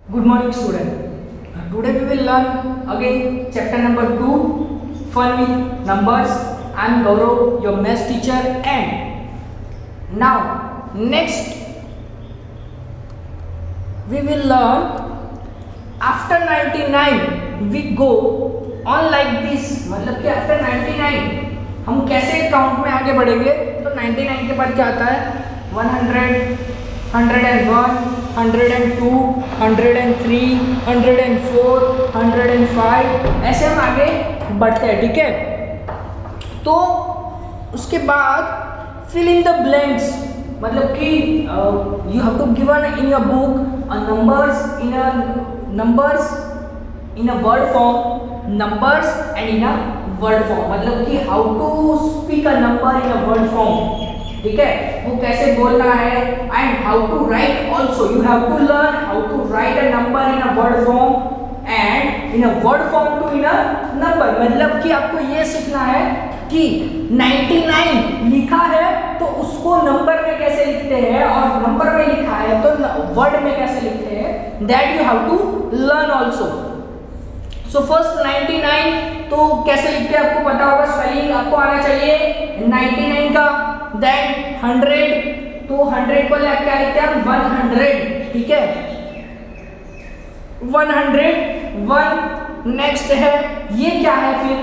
Good morning, student. Today we will learn again chapter number 2, Fun with Numbers. I am Gaurav, your math teacher, and now next we will learn after 99 we go on like this. मतलब कि after 99 हम कैसे count में आगे बढ़ेंगे. तो 99 के बाद क्या आता है? 100, 101, 102, 103, 104, 105 ऐसे हम आगे बढ़ते हैं. ठीक है, तो उसके बाद फिल इन द ब्लैंक्स. मतलब कि you have to given in your book numbers in a word form, numbers and in a word form. मतलब कि how to speak a number in a word form. ठीक है, वो कैसे बोलना है. And how to write also. You have to learn how to write a number in a word form and in a word form to in a number. मतलब कि आपको ये सीखना है कि 99 लिखा है तो उसको नंबर में कैसे लिखते हैं, और नंबर में लिखा है तो वर्ड में कैसे लिखते हैं. That you have to learn also. So first 99 तो कैसे लिखते हैं आपको पता होगा. स्पेलिंग आपको आना चाहिए 99 का. देन 100 तो 100 को क्या लिखते हैं हम 100. ठीक है, 101. नेक्स्ट है ये क्या है फिर,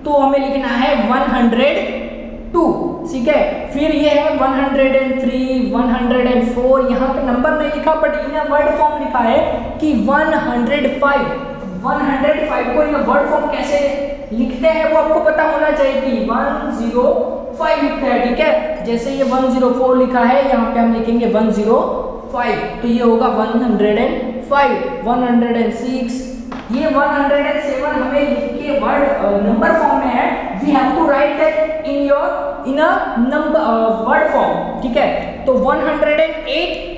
तो हमें लिखना है 102. ठीक है, फिर ये है 103, 104. यहाँ पे नंबर नहीं लिखा बट इन वर्ड फॉर्म लिखा है कि 105. 105 को इन वर्ड फॉर्म कैसे लिखते हैं वो आपको पता होना चाहिए कि 105 लिखते हैं. ठीक है, जैसे ये 104 लिखा है यहाँ पे हम लिखेंगे 105, तो ये होगा 105. 106, ये 107 हमें लिख के वर्ड नंबर फॉर्म में है. We have to write that in a number word form. ठीक है, तो 108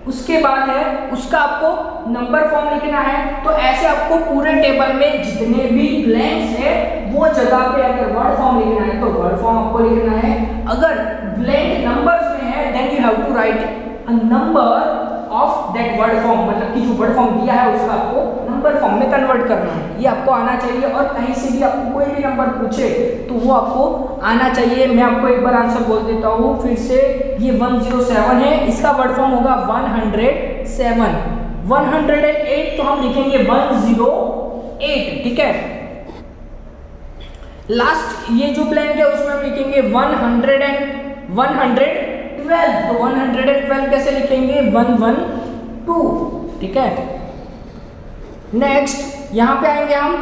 उसके बाद है उसका आपको नंबर फॉर्म लिखना है. तो ऐसे आपको पूरे टेबल में जितने भी ब्लैंक्स है वो जगह पे अगर वर्ड फॉर्म लिखना है तो वर्ड फॉर्म आपको लिखना है. अगर ब्लैंक नंबर्स में है then you have to write a number of that word form. मतलब कि जो वर्ड फॉर्म दिया है उसका आपको नंबर फॉर्म में कन्वर्ट करना है. ये आपको आना चाहिए, और कहीं से भी आपको कोई भी नंबर पूछे तो वो आपको आना चाहिए. मैं आपको एक बार आंसर बोल देता हूँ फिर से. ये 107 है, इसका वर्ड फॉर्म होगा 107. 108 तो हम लिखेंगे 108. ठीक है, लास्ट ये जो ब्लैंक है उसमें हम लिखेंगे 112. तो 112 कैसे लिखेंगे 112. ठीक है, नेक्स्ट यहां पे आएंगे हम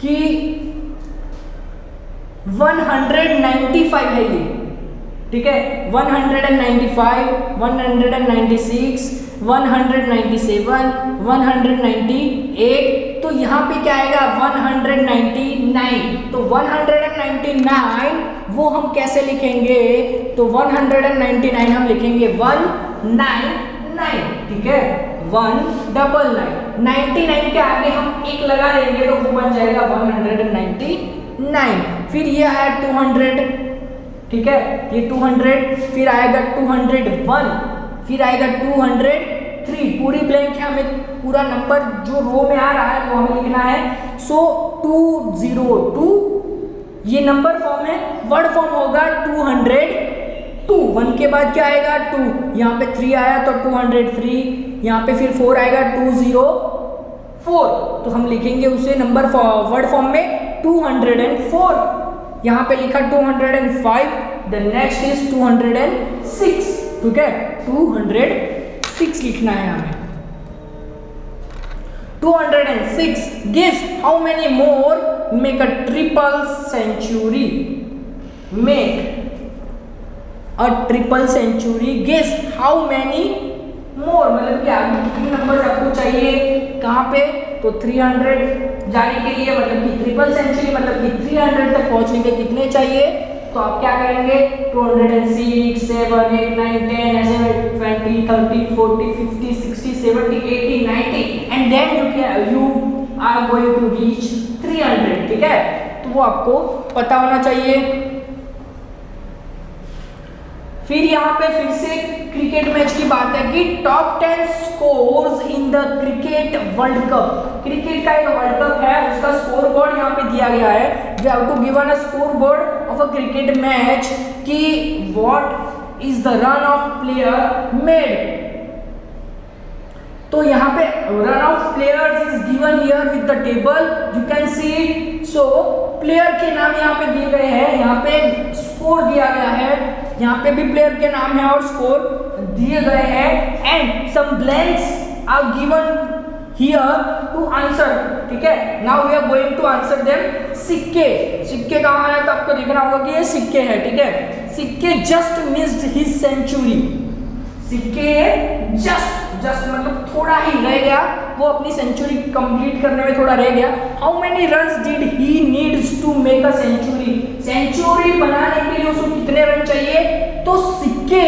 कि 195 है ये. ठीक है, 195, 196, 197, 198. तो यहाँ पे क्या आएगा 199. तो 199 वो हम कैसे लिखेंगे, तो 199 हम लिखेंगे 199. ठीक है, 199. 99 के आगे हम एक लगा देंगे तो वो बन जाएगा 199. फिर ये आया 200. ठीक है, ये 200. फिर आएगा 201. फिर आएगा 203. पूरी ब्लैंक है, हमें पूरा नंबर जो रो में आ रहा है वो हमें लिखना है. सो 202 ये नंबर फॉर्म है. वर्ड फॉर्म होगा 202. 1 के बाद क्या आएगा 2. यहाँ पे 3 आया तो 203. यहाँ पे फिर 4 आएगा 204. तो हम लिखेंगे उसे नंबर वर्ड फॉर्म में 204. यहाँ पे लिखा 205. The next is 206. ठीक है, 206 लिखना है हमें. 206. Guess how many more make a triple century. Make a triple century. Guess how many more. मतलब कि आगे कितने नंबर आपको चाहिए, कहाँ पे, तो 300 जाने के लिए. मतलब कि ट्रिपल सेंचुरी मतलब कि 300 तक पहुंचने के कितने चाहिए. तो आप क्या करेंगे 206, 7, 8, 9, 10 ऐसे 20, 30, 40, 50, 60, 70, 80, 90 and then you are going to reach 300. ठीक है, तो वो आपको पता होना चाहिए. फिर यहाँ पे फिर से क्रिकेट मैच की बात है कि top 10 scores in the cricket world cup. Cricket का एक वर्ल्ड कप है, उसका स्कोर बोर्ड यहाँ पे दिया गया है। We have to given a score board of a cricket match कि what is the run of player made. तो यहाँ पे run of players is given here with the table, you can see it. So player के नाम यहाँ पे दिए गए हैं, यहाँ पे स्कोर दिया गया है, यहाँ पे भी प्लेयर के नाम है और स्कोर दिए गए हैं, and some blanks are given here to answer. ठीक है, now we are going to answer them. सिक्के, सिक्के कहाँ है तो आपको देखना होगा कि ये सिक्के है। ठीक है, सिक्के जस्ट मिस्ड हिज सेंचुरी। सिक्के जस्ट मतलब थोड़ा ही रह गया, वो अपनी सेंचुरी कंप्लीट करने में थोड़ा रह गया। How many runs did he needs to make a century. Century बनाने के लिए उसको कितने रन चाहिए, तो सिक्के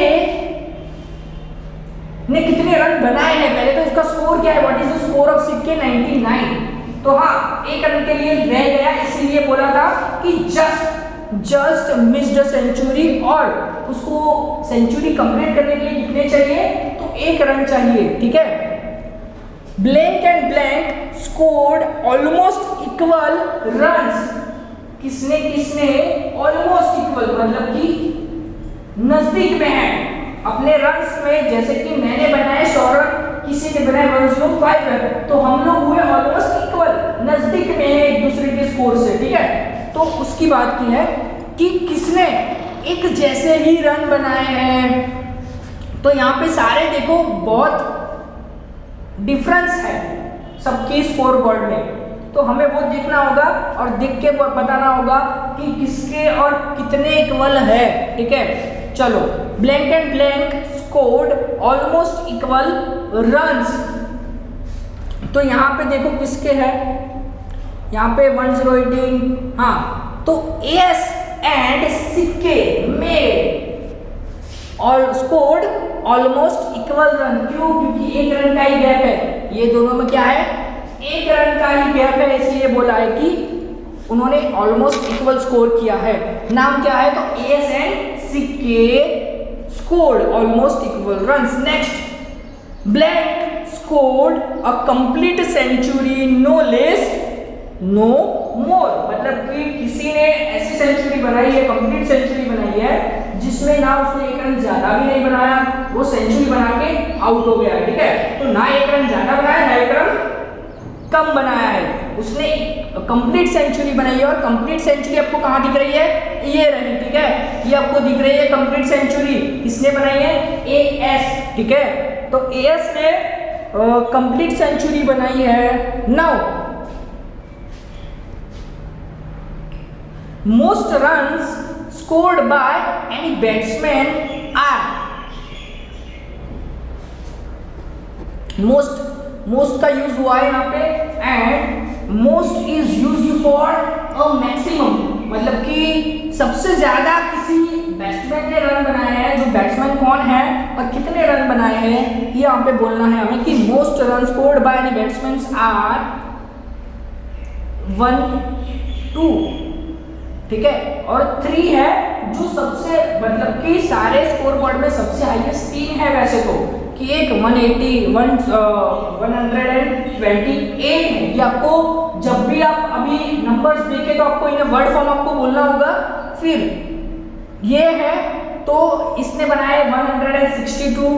ने कितने रन बनाए हैं पहले तो इसका स्कोर क्या है, what is the score of सिक्के, 99। तो हाँ, एक रन के लिए रह गया, इसीलिए बोला था कि जस्ट मिस्ड सेंचुरी, और उसको सेंचुरी कंप्लीट करने के लिए कितने चाहिए, तो 1 रन चाहिए। ठीक है, blank and blank scored almost equal runs. किसने ऑलमोस्ट इक्वल मतलब कि नजदीक में है अपने रन्स में। जैसे कि मैंने बनाए 100 रन, किसी ने बनाए 105 रन, तो हम लोग हुए ऑलमोस्ट इक्वल, नजदीक में है एक दूसरे के स्कोर से। ठीक है, तो उसकी बात की है कि किसने एक जैसे ही रन बनाए हैं। तो यहाँ पे सारे देखो बहुत डिफरेंस है सबके स्कोर बोर्ड में, तो हमें वो देखना होगा और देख के बताना होगा कि किसके और कितने इक्वल है। ठीक है, चलो, blank and blank scored almost equal runs. तो यहाँ पे देखो किसके है, यहाँ पे 1018, हाँ, तो एस एंड सिक्के मेड और स्कोर्ड ऑलमोस्ट इक्वल रन। क्यों, क्योंकि 1 रन का ही गैप है, ये दोनों में क्या है, 1 रन का ही गैप है, इसलिए बोला है कि उन्होंने ऑलमोस्ट इक्वल स्कोर किया है। नाम क्या है, तो एस एंड सिक्के scored almost equal runs. Next, blank scored a complete century no less no more, मतलब कि किसी ने ऐसी सेंचुरी बनाई है, कंप्लीट सेंचुरी बनाई है जिसमें ना उसने 1 रन ज्यादा भी नहीं बनाया, वो सेंचुरी बना के आउट हो गया। ठीक है, तो ना 1 रन ज्यादा बनाया, ना 1 रन कम बनाया है, उसने कंप्लीट सेंचुरी बनाई है। और कंप्लीट सेंचुरी आपको कहाँ दिख रही है, ये रही। ठीक है, ये आपको दिख रही है कंप्लीट सेंचुरी, किसने बनाई है, एएस। ठीक है, तो एएस ने कंप्लीट सेंचुरी बनाई है। Now most runs scored by any batsman are, most का यूज हुआ है यहाँ पे, and most is used for a maximum, मतलब कि सबसे ज्यादा किसी बैट्समैन ने रन बनाए हैं। जो बैट्समैन कौन है और कितने रन बनाए हैं, ये यहाँ पे बोलना है हमें कि most runs scored by any batsmen are 1, 2, ठीक है, और 3 है जो सबसे मतलब कि सारे स्कोर बोर्ड में सबसे हाईएस्ट 3 है वैसे तो, कि एक 128 है। ये आपको जब भी आप अभी नंबर्स देखे तो आपको इन्हें वर्ड फॉर्म आपको बोलना होगा। फिर ये है तो इसने बनाए 162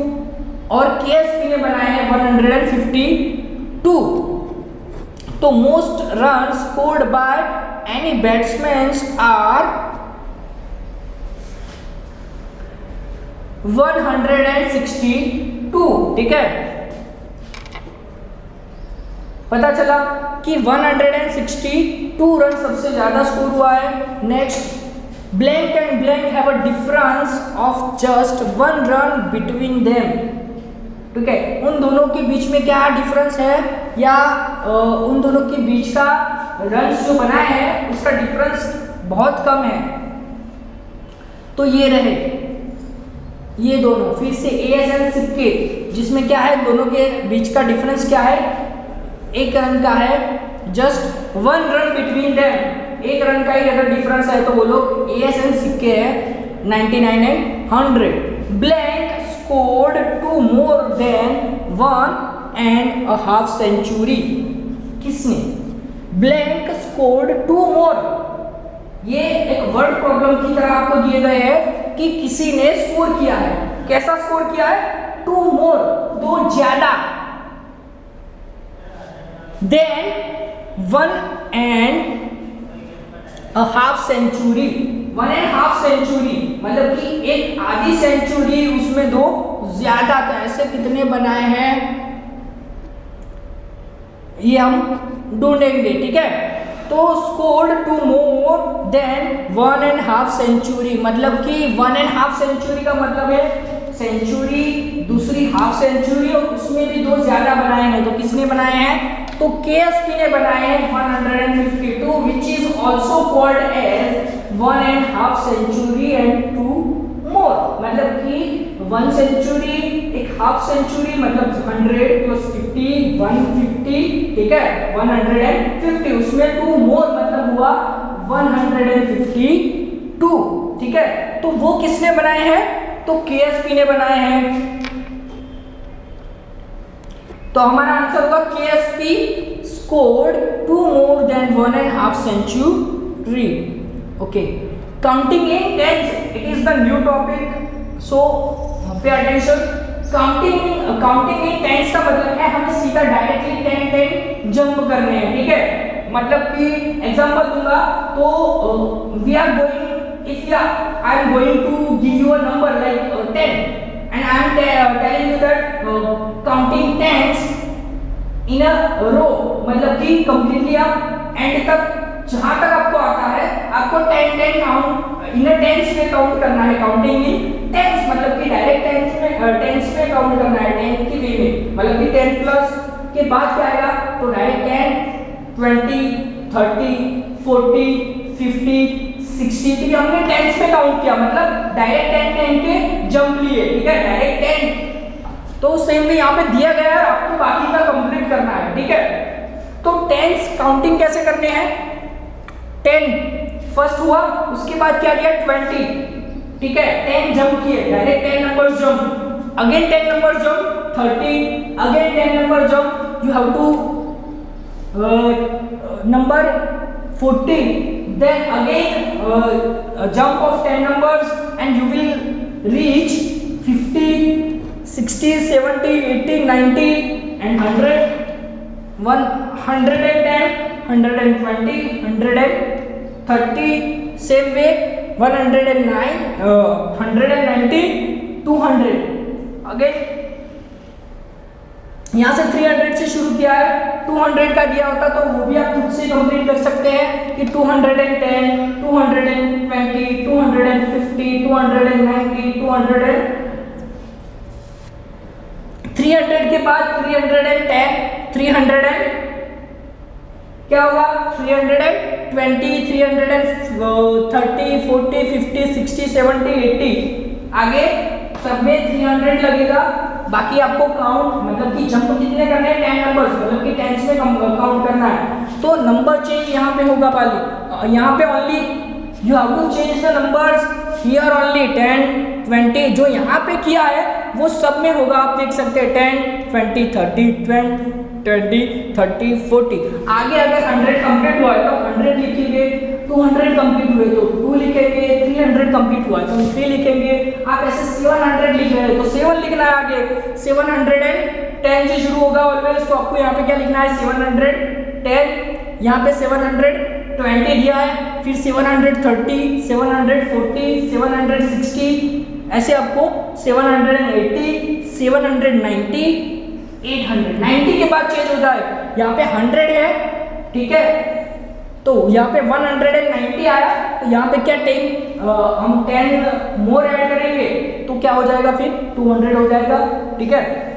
और केएसपी ने बनाए हैं 152। तो most run scored by any batsman are 162। ठीक है, पता चला कि 162 रन सबसे ज्यादा स्कोर हुआ है। Next, blank and blank have a difference of just 1 run between them. ठीक है, उन दोनों के बीच में क्या डिफरेंस है, या उन दोनों के बीच का रन्स जो बनाए हैं उसका डिफरेंस बहुत कम है। तो ये रहे ये दोनों, फिर से एएस एंड सिक्के, जिसमें क्या है दोनों के बीच का डिफरेंस क्या है, 1 रन का है, just 1 run between them, 1 run का ही अगर डिफरेंस है तो वो लोग एएस एंड सिक्के है 99 and 100। Blank scored 2 more than 1.5 century. किसने? Blank scored 2 more. ये एक वर्ड प्रॉब्लम की तरह आपको दिए गए हैं कि किसी ने स्कोर किया है। कैसा स्कोर किया है? 2 मोर, 2 ज्यादा, देन 1.5 सेंचुरी। 1.5 सेंचुरी मतलब कि एक आधी सेंचुरी, उसमें 2 ज्यादा। तो ऐसे कितने बनाए हैं ये हम ढूंढेंगे, ठीक है। तो स्कोर्ड 2 मोर देन 1.5 सेंचुरी, मतलब कि 1.5 सेंचुरी का मतलब है सेंचुरी, दूसरी हाफ सेंचुरी, और उसमें भी 2 ज्यादा बनाए हैं। तो किसने बनाए हैं? तो KSP ने बनाए हैं 152, which is also called as 1.5 century and 2 more. मतलब कि 1 सेंचुरी, एक हाफ सेंचुरी, मतलब 100 प्लस 50 150, ठीक है, 150, उसमें 2 मोर मतलब हुआ 152, ठीक है। तो वो किसने बनाए हैं? तो KSP ने बनाए हैं। तो हमारा आंसर होगा KSP scored 2 more than 1.5 century. Okay, counting in tens, it is the new topic, so pay attention. Counting in tense का मतलब है हमें सीधा डायरेक्टली 10 जंप करने हैं, ठीक है। मतलब कि एग्जांपल दूंगा तो we are going, if I am going to give you a number like 10 and I am telling you that counting tens in a row, मतलब कि completely आप एंड तक जहां तक आपको आता है आपको 10 काउंट इन टेंस में काउंट करना है। काउंटिंग इन टेंस मतलब कि डायरेक्ट टेंस में काउंट करना है, 10 की वे में, मतलब कि 10 प्लस के बाद क्या आएगा? तो डायरेक्ट 10 20 30 40 50 60, क्योंकि हमने टेंस में काउंट किया, मतलब डायरेक्ट 10 के जंप लिए, ठीक है, डायरेक्ट 10। तो सेम भी यहाँ पे दिया गया है, आपको बाकी का कंप्लीट करना है, ठीक है। तो टेंस काउंटिंग कैसे करने हैं? 10 फर्स्ट हुआ, उसके बाद क्या किया? 20, ठीक है, 10 जंप किए, direct 10 number jump, again 10 number jump, 30, again 10 number jump, you have to number 40, then again jump of 10 numbers and you will reach 50 60 70 80 90 and 100 110 120 130, same way 109 190 200। Again यहाँ से 300 से शुरू किया है, 200 का दिया होता तो वो भी आप खुद से कंप्लीट कर सकते हैं कि 210 220 250 290 200, 300 के बाद 310 300 क्या होगा? 320 330 40 50 60 70 80, आगे सब में 300 लगेगा। बाकी आपको काउंट मतलब कि जंप कितने करने हैं? 10 नंबर्स, मतलब कि टेंस में काउंट करना है। तो नंबर चेंज यहाँ पे होगा पाली, यहाँ पे only you have to change the numbers here only 10 20, जो यहाँ पे किया है वो सब में होगा। आप देख सकते हैं 10 20 30 20 30 40। आगे अगर 100 कंप्लीट हुआ है तो 100 लिखेंगे, 200 कंप्लीट हुए तो 2 लिखेंगे, 300 कंप्लीट हुआ है तो 3 लिखेंगे। आप ऐसे 700 लिख रहे हैं तो 7 लिखना है आगे। 710 से शुरू होगा ऑलवेज, तो आपको यहाँ पे क्या लिखना है? 710, यहाँ पे 720 दिया है, फिर 730 740 760, ऐसे आपको 780 790 800। 90 के बाद चेंज होता है, यहाँ पे 100 है, ठीक है, तो यहाँ पे 190 आया, तो यहाँ पे क्या 10 हम 10 मोर ऐड करेंगे तो क्या हो जाएगा? फिर 200 हो जाएगा, ठीक है।